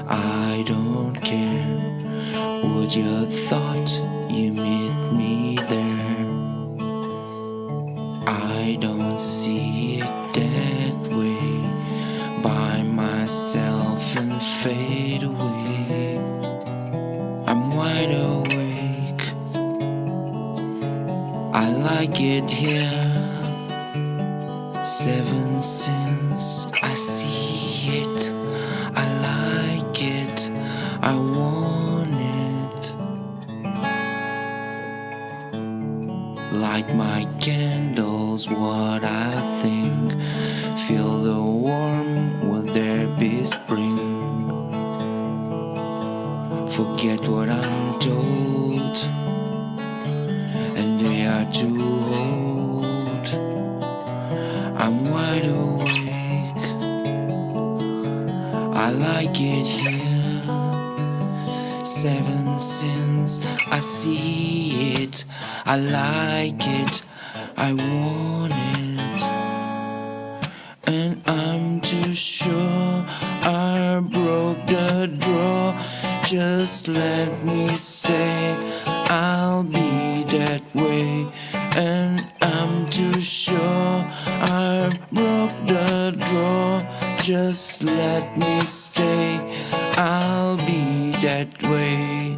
I don't care what you thought, you meet me there. I don't see it that way, by myself and fade away. I'm wide awake, I like it here. 7 since I see it, I like it, I want it. Light my candles, what I think. Feel the warmth, will there be spring? Forget what I'm told, and they are too old. I'm wide awake, I like it here. 7 since I see it, I like it, I want it. And I'm too sure I broke the draw. Just let me stay, I'll be that way. And I'm too sure I broke the draw. Just let me stay, I'll be that way.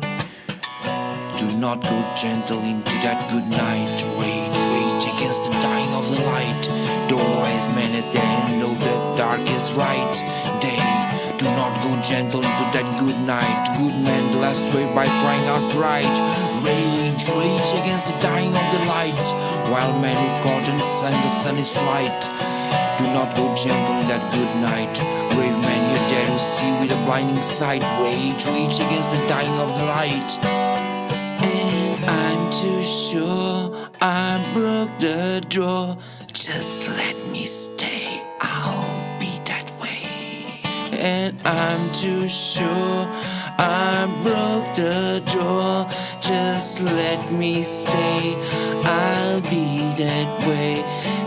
Do not go gentle into that good night. Rage against the dying of the light. The wise men at the end know the dark is right. They do not go gentle into that good night. Good men the last way by crying out pride. Rage against the dying of the light. While men who caught in the sun is flight. Do not go gentle in that good night. Brave men, you're there to see with a blinding sight. Rage against the dying of the light. And I'm too sure I broke the draw. Just let me stay, I'll be that way. And I'm too sure I broke the draw. Just let me stay, I'll be that way.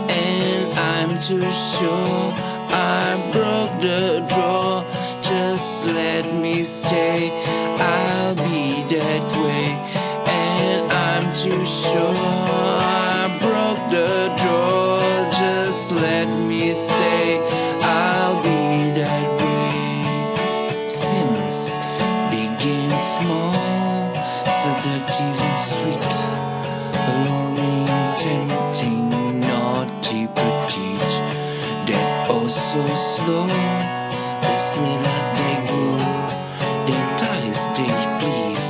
And I'm too sure I broke the draw. Just let me stay, I'll be that way. And I'm too sure I broke the draw. Just let me stay, I'll be that way. Sins begin small, seductive and sweet, alluring, tempting, naughty, petite. Then oh so slow, the slitter they grow. Their ties they please,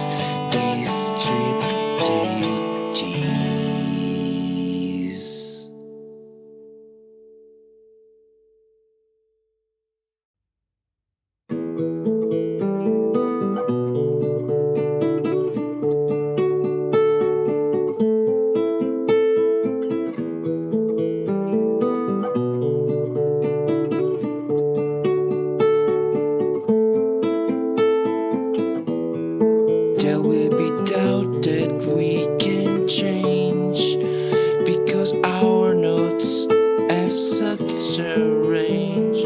they strip, they tease. There will be doubt that we can change, because our notes have such a range.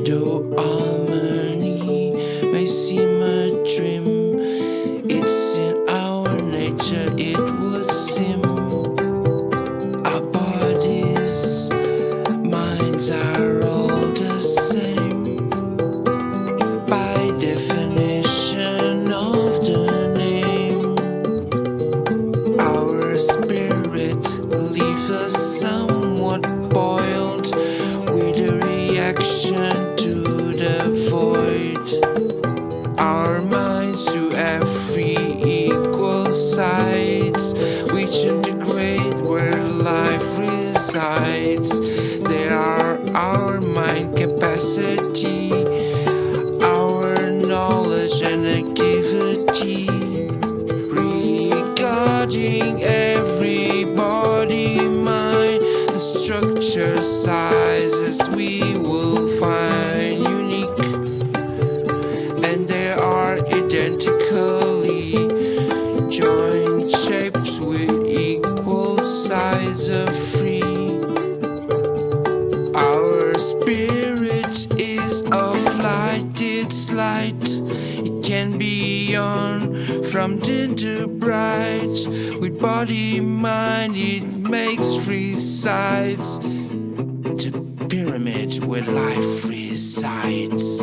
Though harmony may seem a dream, it's in our nature, it would seem. Our bodies, minds are all the same. By definition of the name, our spirit leaves us somewhat boiled with a reaction to the void. Our minds to have three equal sides, which integrate where life resides. They are our mind capacity, our knowledge and activity, regarding every body, mind, the structure, sizes we will find unique, and they are identically joined shapes with equal size of three. Our spirit is of light, it's light. from dim to bright. With body, mind, it makes three sides. The pyramid where life resides.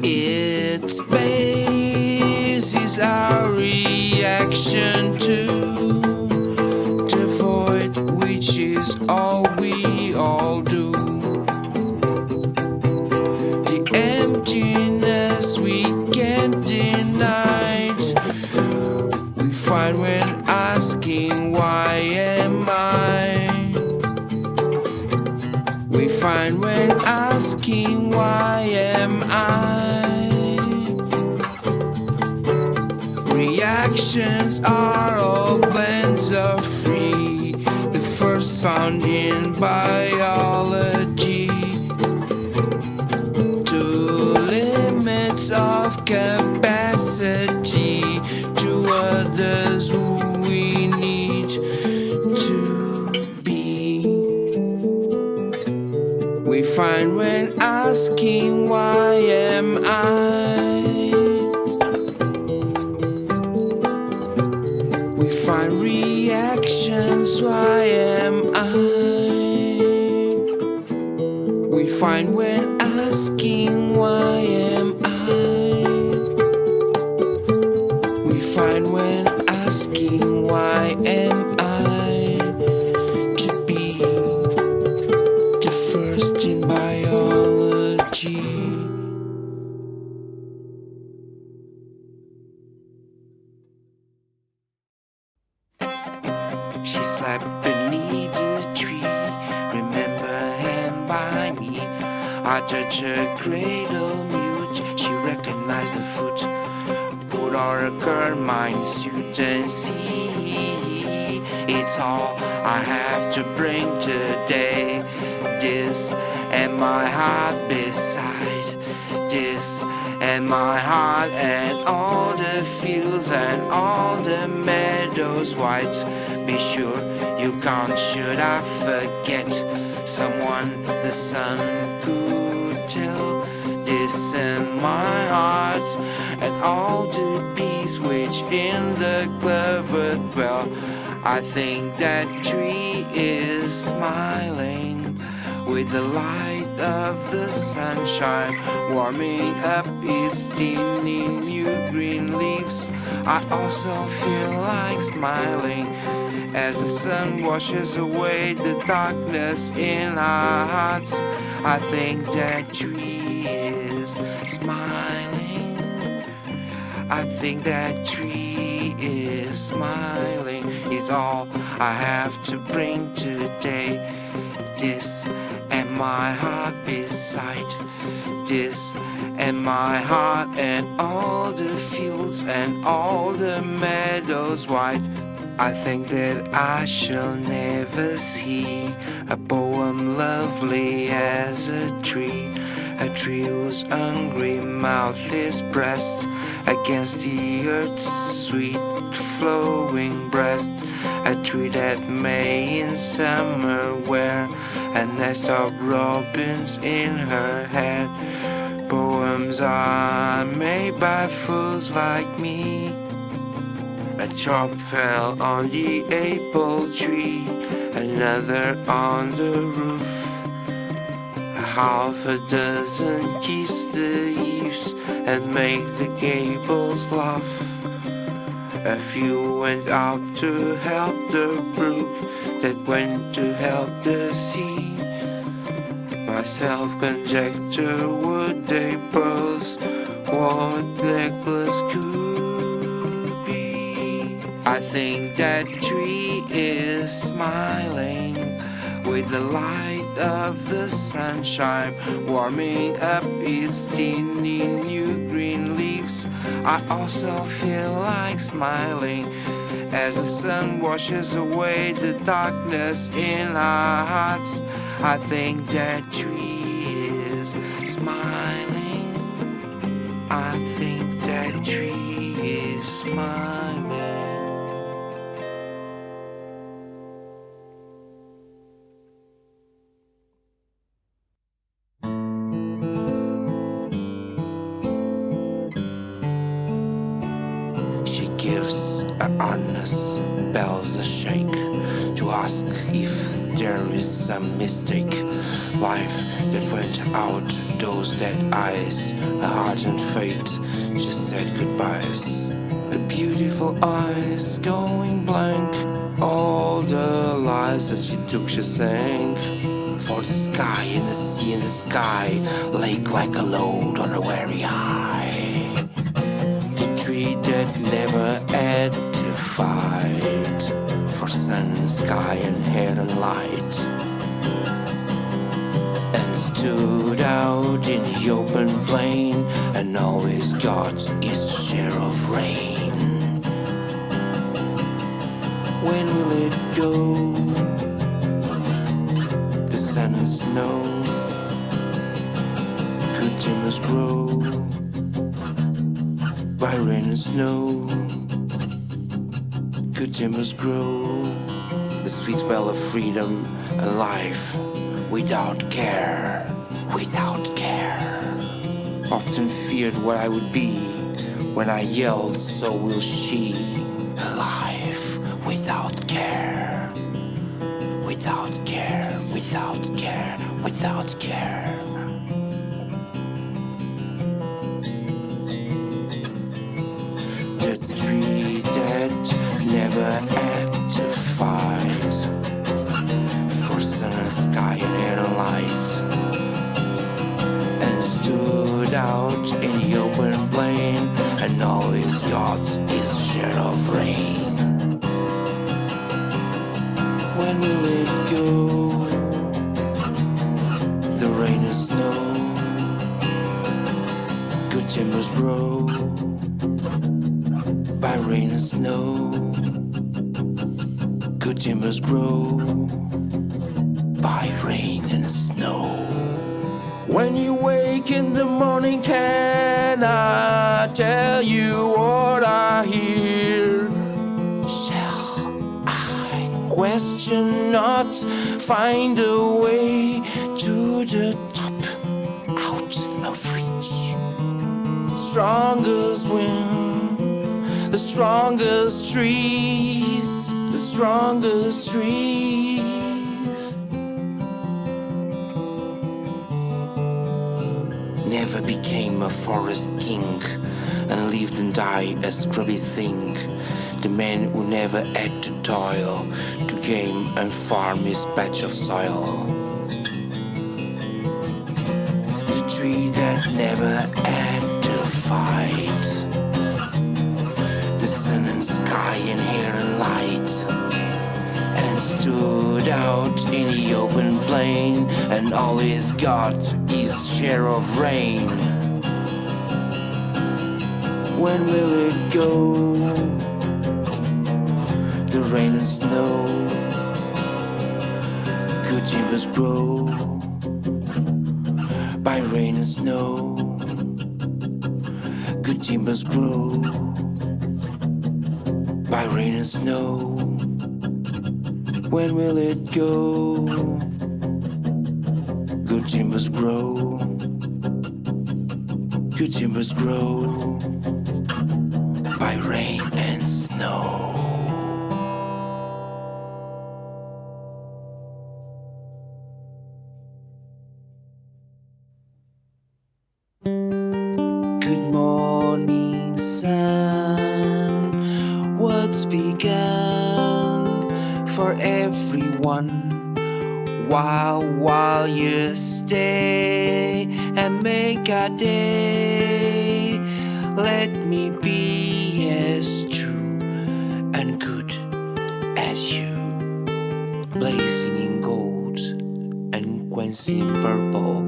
Its base is our reaction to the void, which is all we all do. The emptiness we can't deny, we find when asking why am I. We find when asking why am I. Reactions are all blends of free, the first found in biology. To limits of capacity, to others who we need to be. We find when asking why am I. We find reactions, why am I. We find when asking why am I. We find when asking why am I to be the first in biology. She slept beneath the tree, remember him by me. I touched her cradle mute, she recognized the foot. Put on her carmine suit and see, it's all I have to bring today. This and my heart beside this, and my heart and all the fields and all the meadows white. Be sure you can't, should I forget someone the sun could tell. This and my heart and all the bees which in the clover dwell. I think that tree is smiling with the light of the sunshine, warming up its teeny new green leaves. I also feel like smiling as the sun washes away the darkness in our hearts. I think that tree is smiling. I think that tree is smiling. It's all I have to bring today. This and my heart beside this, and my heart and all the fields and all the meadows white. I think that I shall never see a poem lovely as a tree whose hungry mouth is pressed against the earth's sweet flowing breast. A tree that may in summer wear a nest of robins in her head. Poems are made by fools like me. A chop fell on the apple tree, another on the roof. Half a dozen kissed the eaves and made the gables laugh. A few went out to help the brook that went to help the sea. Myself conjecture would they pose what necklace could be. I think that tree is smiling with the light of the sunshine, warming up its teeny new green leaves. I also feel like smiling as the sun washes away the darkness in our hearts. I think that tree is smiling. I think that tree is smiling. honest bells a shake to ask if there is some mistake. Life that went out those dead eyes, a heart and fate just said goodbyes. A beautiful eyes going blank, all the lies that she took she sank. For the sky and the sea and the sky, lake like a load on a weary high. The tree that never had to fight for sun, sky and air and light, and stood out in the open plain and always got his share of rain. When will it go? The sun and snow, good timbers grow by rain and snow. Good timbers grow, the sweet smell of freedom and life, without care, without care. Often feared what I would be when I yelled, so will she. Alive, without care, without care, without care, without care. The tree that never had to fight for sun and sky and air and light, and stood out in the open plain and always got his share of rain. When will it go? The rain and snow, good timbers grow by rain and snow. Good timbers grow by rain and snow. When you wake in the morning, can I tell you what I hear? Shall I question not, find a way to the top, out of reach? Strongest wind, the strongest trees, the strongest trees. Never became a forest king and lived and died a scrubby thing. The man who never had to toil to game and farm his patch of soil. The tree that never had to fight, the sun and sky and air and light, and stood out in the open plain and always got his share of rain. When will it go? The rain and snow, good timbers grow by rain and snow. Good timbers grow by rain and snow. When will it go? Good timbers grow, good timbers grow by rain and snow. Good morning, sun. What's begun for everyone? While you stay and make a day, let me be as true and good as you, blazing in gold and quenching in purple,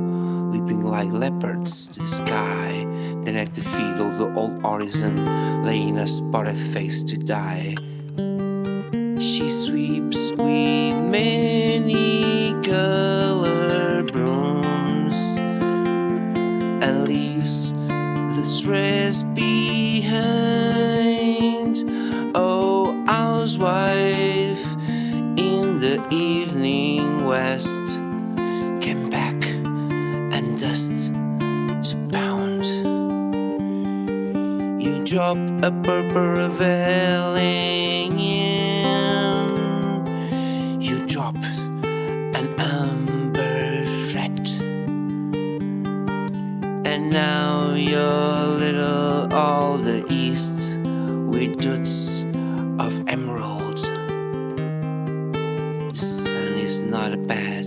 leaping like leopards to the sky, then at the feet of the old horizon, laying a spotted face to die. She sweeps with many colored brooms and leaves the stress behind. Oh, housewife in the evening west, came back and dust to pound. You drop a purple reveling in. You drop an amber thread, and now you're little all the east with dots of emerald. The sun is not a bad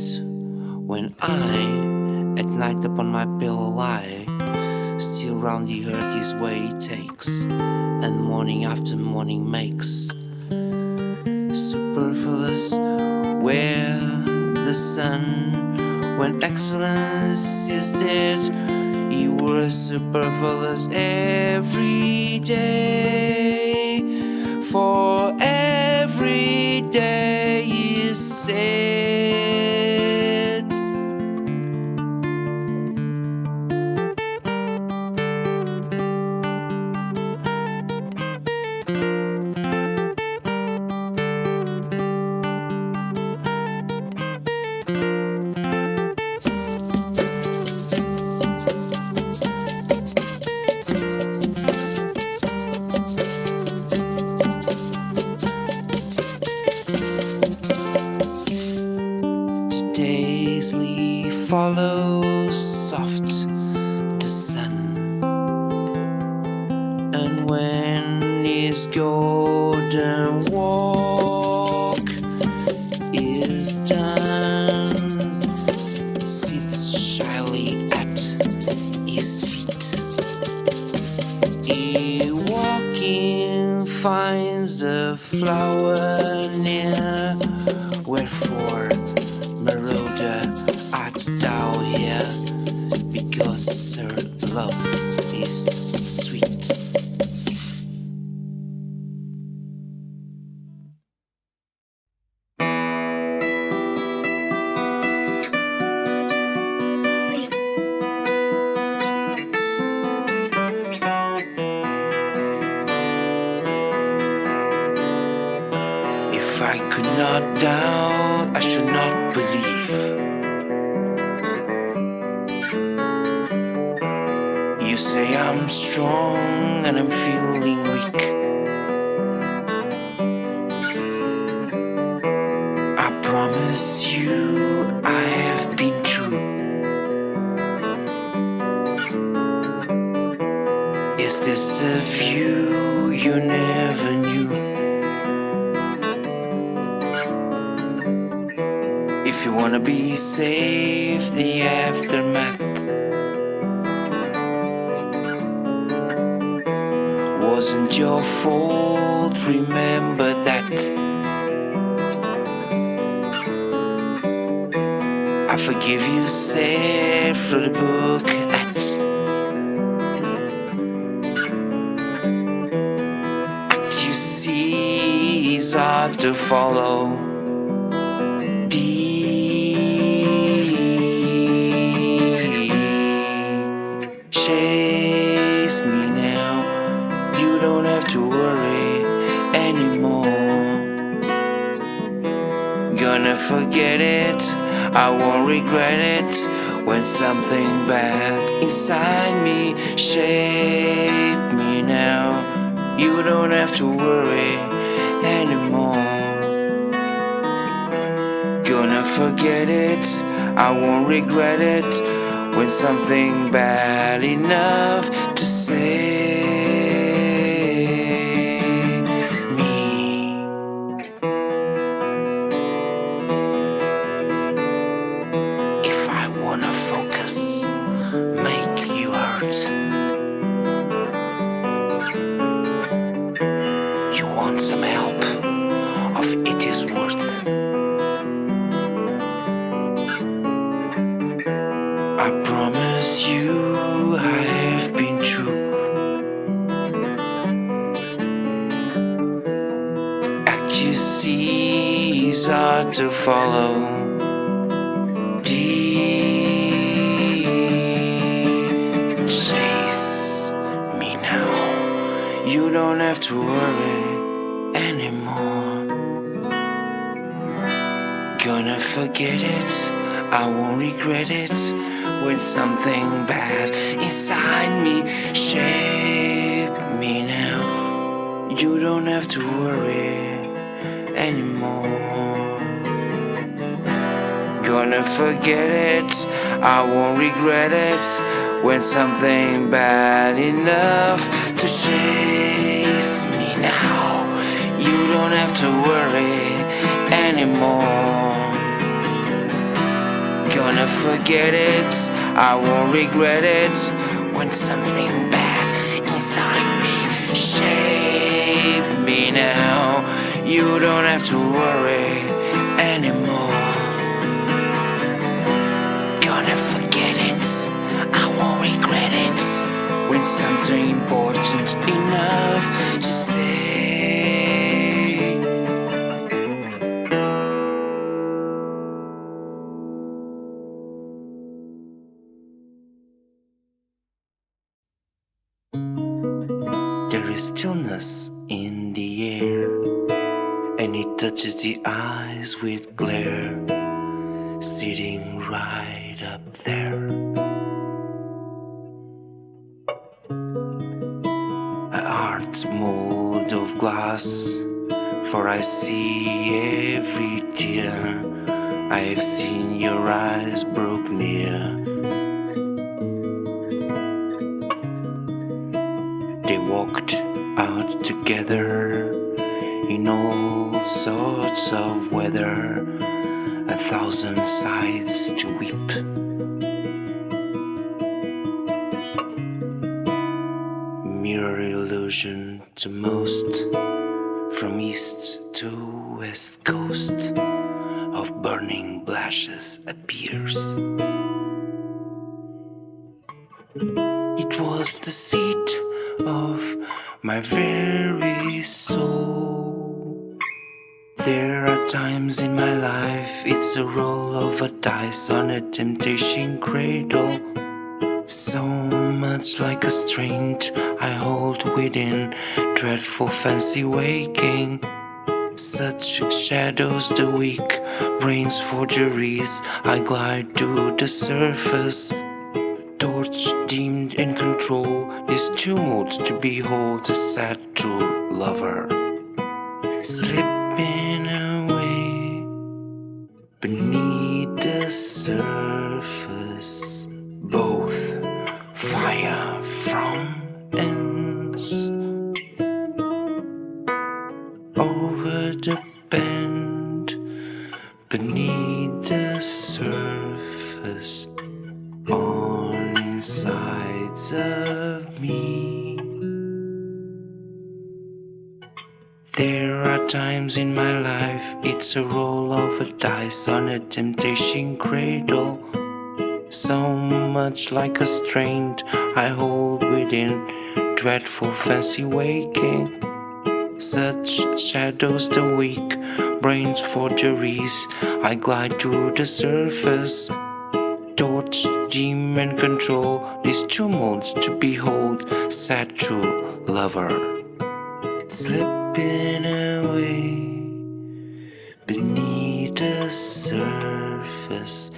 when I at night upon my pillow lie. Still round the earth this way it takes, and morning after morning makes superfluous where the sun, when excellence is dead, you were superfluous every day, for every day is said. Daisy follows soft the sun, and when his golden walk is done, sits shyly at his feet. He walking finds the flower near, wherefore marauder art thou here, because her love is sweet. If I could not doubt, I should not believe. You say I'm strong and I'm feeling weak. I promise you I have been true. Is this the view you never knew? If you wanna be safe, the aftermath wasn't your fault, remember that. I forgive you, said through the book at. Act you see is hard to follow. Chase me now, you don't have to worry anymore. Gonna forget it, I won't regret it. When something bad inside me shape me now, you don't have to worry anymore. Gonna forget it, I won't regret it. When something bad enough to save me. If I wanna focus, make you hurt. You want some help, of it is worth. I promise you I have been true. Act you see is hard to follow. Chase me now, you don't have to worry anymore. Gonna forget it, I won't regret it. When something bad inside me shape me now. You don't have to worry anymore. Gonna forget it, I won't regret it. When something bad enough to chase me now, you don't have to worry anymore. Gonna forget it, I won't regret it. When something bad inside me shape me now, you don't have to worry anymore. Gonna forget it, I won't regret it. When something important enough to say. There is stillness in the air, and it touches the eyes with glare, sitting right up there. A heart mold of glass, for I see every tear. I have seen your eyes broke near. They walked out together in all sorts of weather, 1,000 sights to weep. Mirror illusion to most, from east to west coast, of burning blashes appears. It was the seat of my very soul. There are times in my life it's a roll of a dice on a temptation cradle. So much like a strength I hold within, dreadful fancy waking. Such shadows the weak, brains forgeries. I glide to the surface, torch dimmed in control. This tumult to behold a sad true lover, slipping away beneath the surface. Both fire from ends over the bend beneath the surface, on insides of me. There are times in my life it's a roll of a dice on a temptation cradle. So much like a strength I hold within, dreadful fancy waking. Such shadows the weak, brains forgeries. I glide to the surface, torch dim and control. This tumult to behold, sad true lover, slipping away beneath the surface.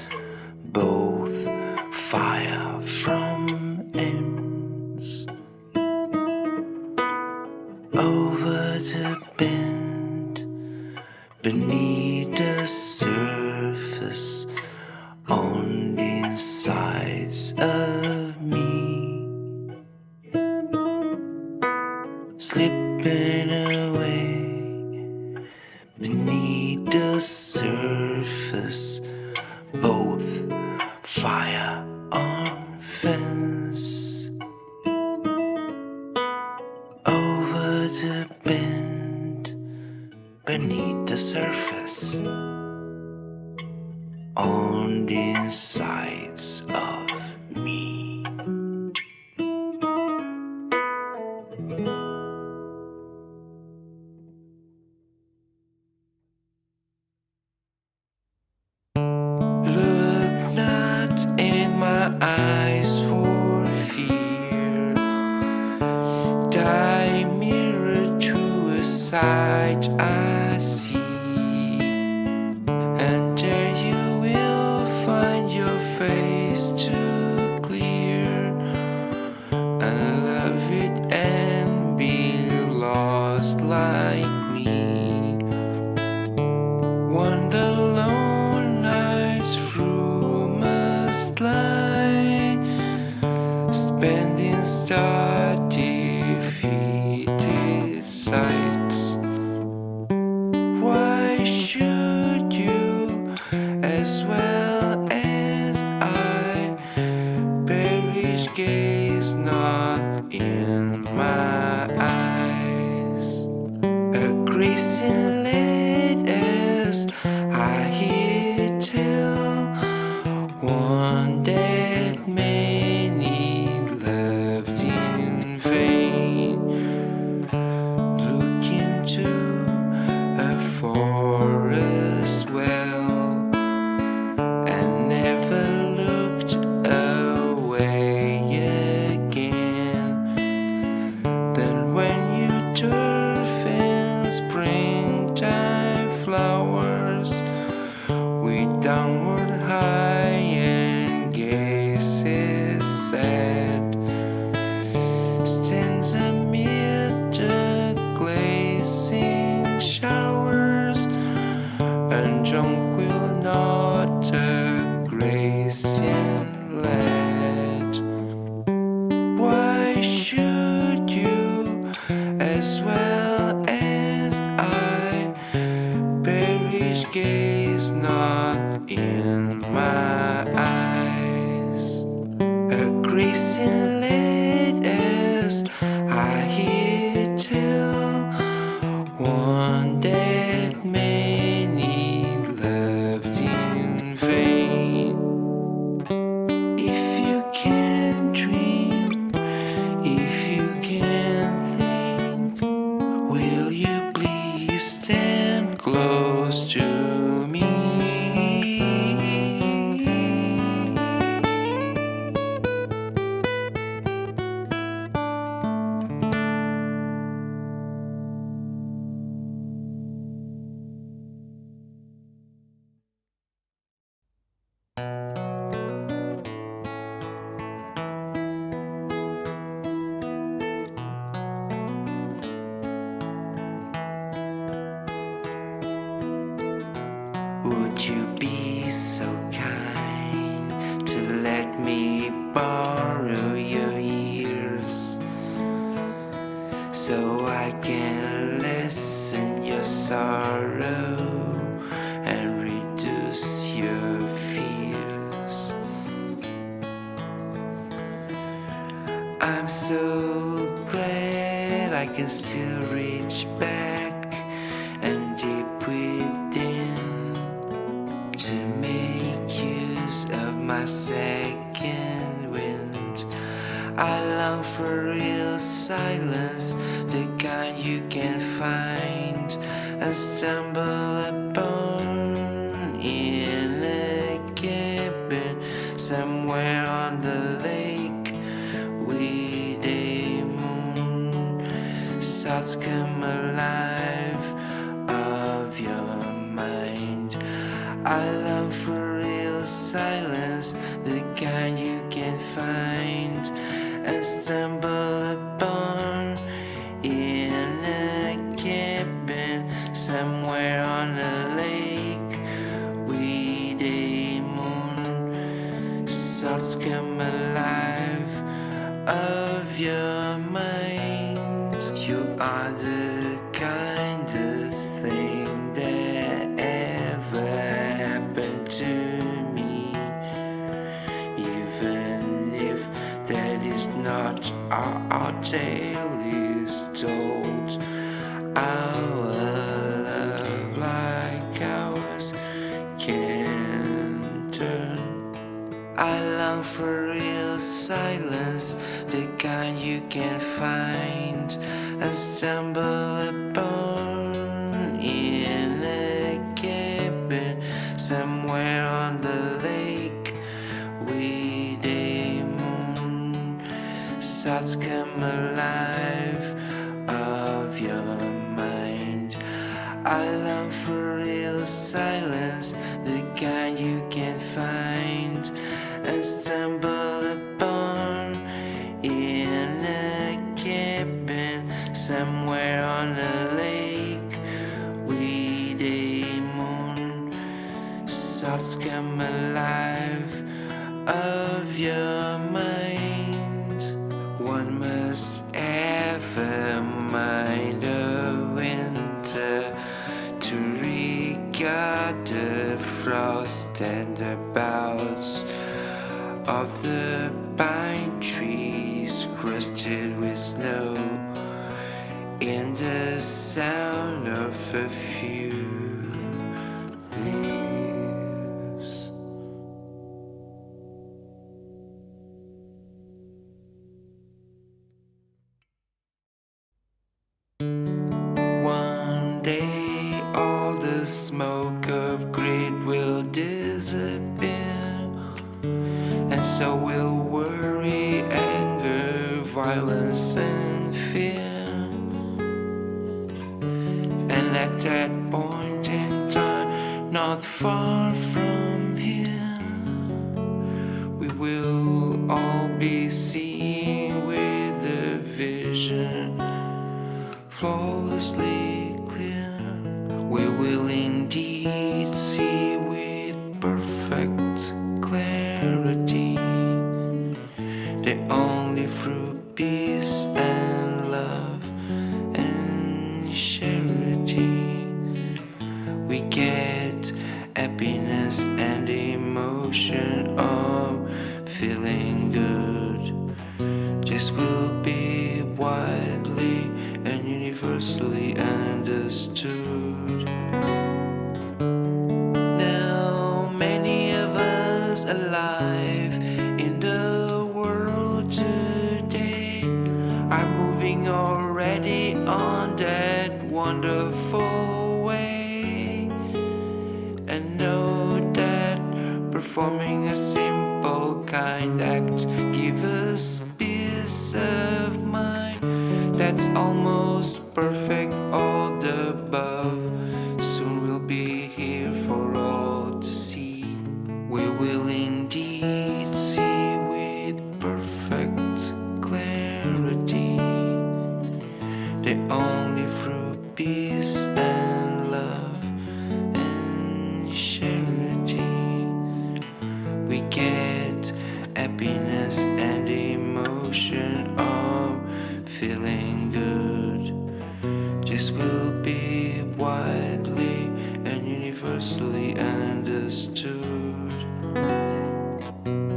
Both fire from ends over the bend beneath the surface, on the insides of me, slipping away beneath the surface. Both fire on fence over the bend beneath the surface, on the insides of me. Look not in my eyes for fear, thy mirror to a sight I see, and there you will find your face too clear, and love it and lie, spending star-defeated sights. Why should you, as well as I, perish? Gaze not in my eyes. A gracing lad as I hear tell, one that many loved in vain. Look into a forest well and never looked away again. Then when you turf in springtime flowers, we downward high and gazes sad, stands amid the glazing showers, and tranquil not a gracing lad. Why should you, as well as I, perish? Gaze not in my eyes. A gracing lad as I hear tell, one that many loved in vain. If you can dream, if you can think, will you please stand close to me? Would you be so kind to let me borrow your ears, so I can lessen your sorrow and reduce your fears? I'm so glad I can still reach back and deep within to make use of my second wind. I long for real silence, the kind you can find and stumble upon in a cabin somewhere on the lake with a moon. Thoughts come alive of your mind. I long for real silence, the kind you can find and stumble upon in a cabin somewhere on a lake with a moon. Thoughts come alive of your mind. You are the kindest thing that ever happened to me, even if that is not our tale is told. Our love like ours can turn. I long for real silence, the kind you can find and stumble upon in a cabin somewhere on the lake with a moon. Thoughts come alive of your mind. I long for real silence, the kind you can find and stumble upon in a cabin somewhere on a lake with a moon. Thoughts come alive of your mind. One must ever mind a winter to regard the frost and the boughs of the pine trees crusted with snow, in the sound of a few leaves. One day all the smoke of greed will disappear, and so will worry, anger, violence, and fear. And at that point in time, not far from here, we will all be seeing with a vision flawlessly clear. We will indeed see with perfect clarity the only through peace and love and charity we get happiness and emotion of feeling good. This will be widely and universally understood. Now many of us alive in the world today are moving already on that wonderful way, and know that performing a simple kind act gives us peace of mind that's almost perfect. All the above soon will be here for all to see. We will indeed see with perfect clarity the only through peace and love and charity we get happiness and emotion of feeling good. This will be widely and universally understood.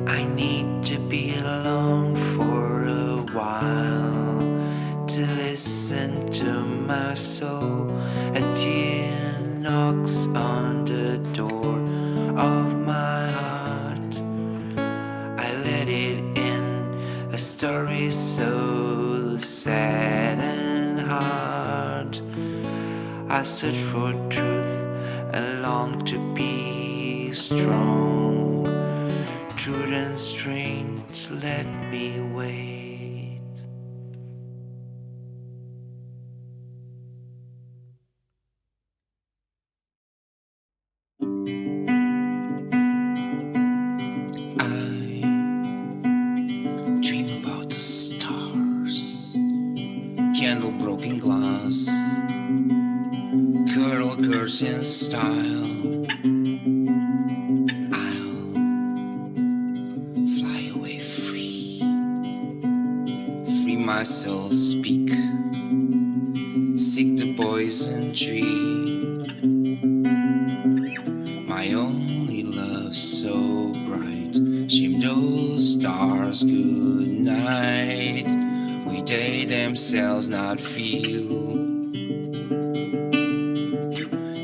I need to be alone for a while to listen to my soul. A tear knocks on the door of my heart. I let it in, a story so sad and hard. I search for truth and long to be strong. Truth and strength, let me wait. I dream about the stars, candle broken glass, curl curtain style. I'll fly away free, free my soul speak, seek the poison tree. My only love so bright, shame those stars good night. We they themselves not feel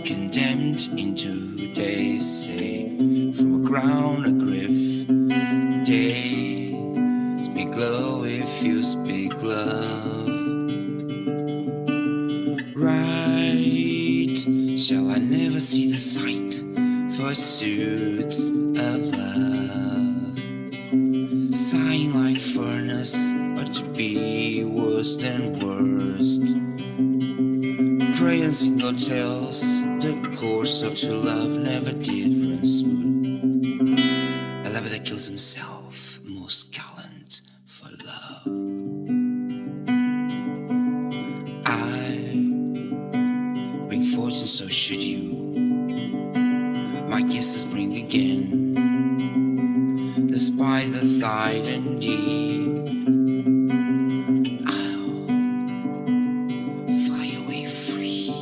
condemned into, they say, from a ground a grief. They speak low if you speak love. Right, shall I never see the sight for suits of love, sighing like furnace, but to be worse than worst. Pray and sing God tells the course of true love never did run smooth. A lover that kills himself, most gallant for love. I bring fortune, so should you. My kisses bring again the spark the thigh and deep. I'll fly away free,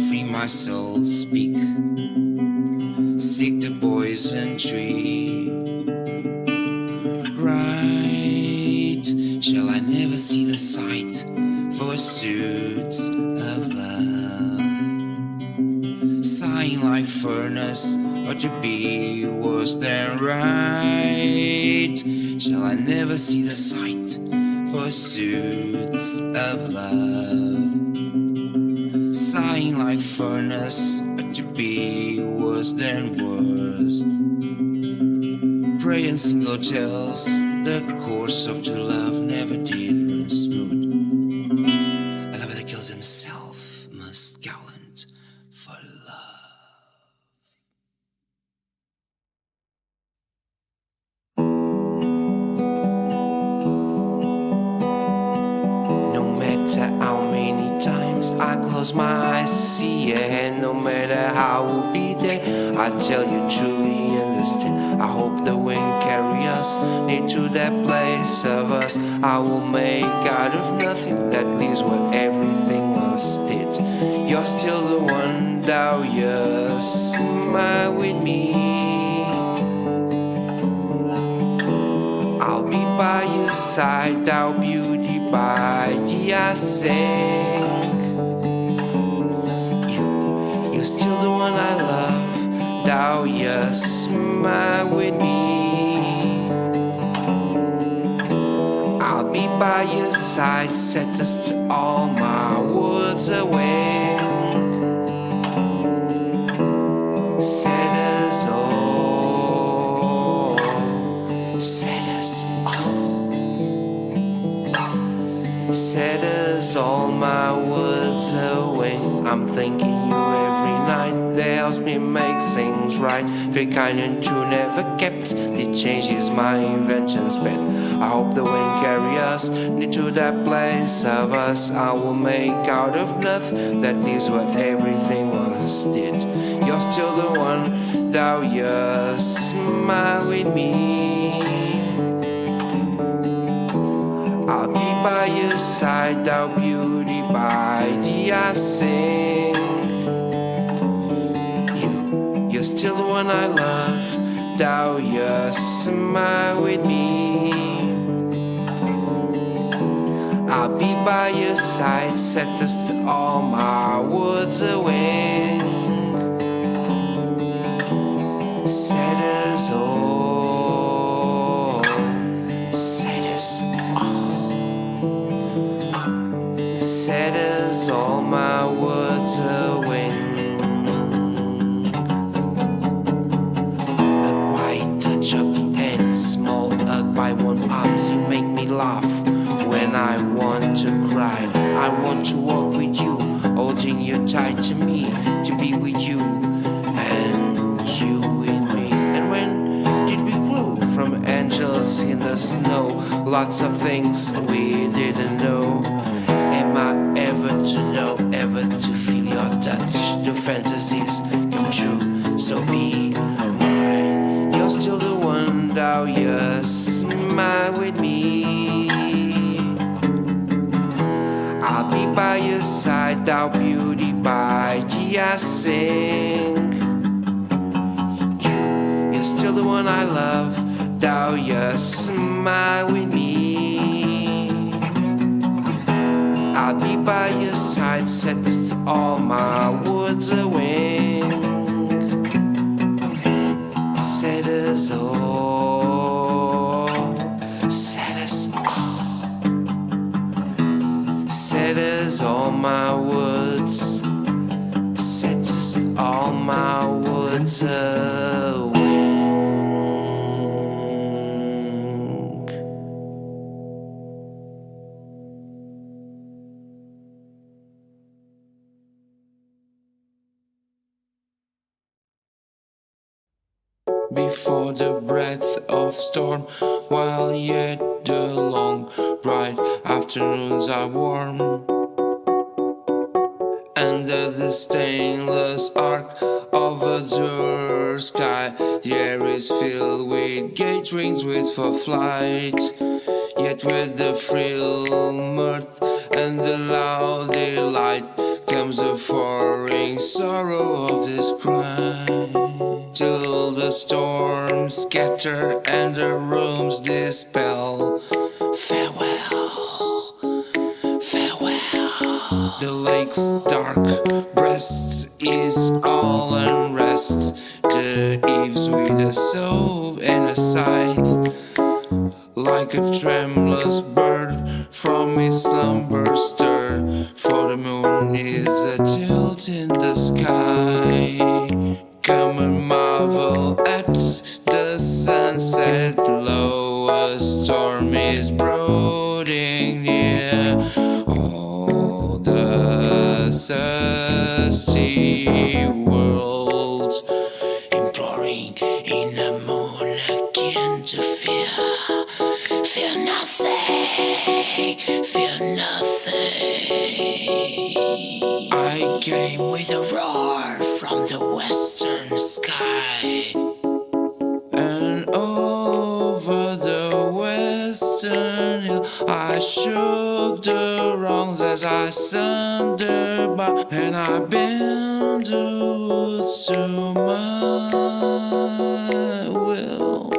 free my soul, speak, seek the poison tree. Right, shall I never see the sight for suits of love, sighing like furnace, or to be worse than right? Shall I never see the sight for suits of love, sighing like furnace, or to be worse than worst? Pray and single tales, the course of true love never did run smooth. A lover that kills himself must gallant for love. No matter how many times I close my eyes to see your hand, no matter how we'll be there, I tell you truly understand. I hope the wind carry us near to that place of us. I will make out of nothing that leaves what everything once did. You're still the one, thou you smile with me. I'll be by your side, thou beauty by the I sing. You're still the one I love, thou you smile with me. I'll be by your side, set us to all my words away. Set us all, set us all, set us all my words away. I'm thinking you every night, that helps me make things right. Very kind and true, never kept. The change is my invention's bed. I hope the wind carry us near to that place of us. I will make out of nothing that is what everything once did. You're still the one, thou you smile with me. I'll be by your side, thou beauty by the I sing. You're still the one I love, thou you smile with me. I'll be by your side, set us to all my words away. Set us all, set us all, set us all my words away. A quiet touch of the end, small hug by one arms, you make me laugh. When I want to cry, I want to walk with you, holding you tight to me, to be with you, and you with me. And when did we grow from angels in the snow? Lots of things we didn't know. Am I ever to know, ever to feel your touch? Do fantasies come true? So be mine. You're still the one, thou you smile with me. I'll be by your side, thou beauty by the I sing. You're still the one I love, thou you smile with me. I'll be by your side, set us to all my words away. Set us all, set us all, set us all my words, set us all my words away. Before the breath of storm, while yet the long, bright afternoons are warm, under the stainless arc of azure sky, The air is filled with gatherings with for flight, yet with the thrill, mirth, and the loud delight comes the foreign sorrow of this cry. Till the storms scatter and the rooms dispel. Farewell, farewell. The lake's dark breasts is all unrest. The eaves with a sob and a scythe, like a tremulous bird from his slumber stirred. For the moon is a tilt in the sky. Come and marvel at the sunset low. A storm is brooding near. Oh, the thirsty world, imploring in the moon again to fear. Fear nothing, fear nothing. I came with a roar from the western sky, and over the western hill I shook the wrongs as I thundered by, and I bent the woods to my will,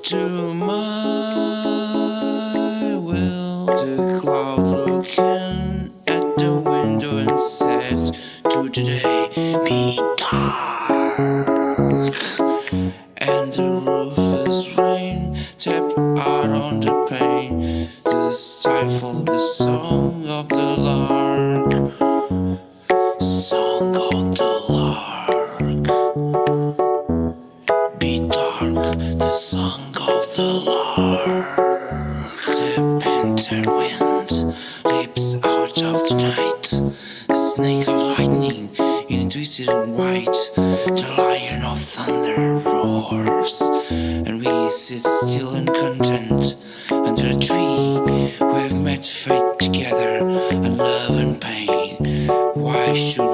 to my will. The cloud looking at the window and said, to today be dark. And the roof is rain tapped out on the pane to stifle the song of the lark. Song of the lark. Be dark, the song of the lark. The panther wind leaps out of the night. The snake of lightning in twisted and white. The lion of thunder roars, and we sit still and content under a tree. We have met fate together, and love and pain. Why should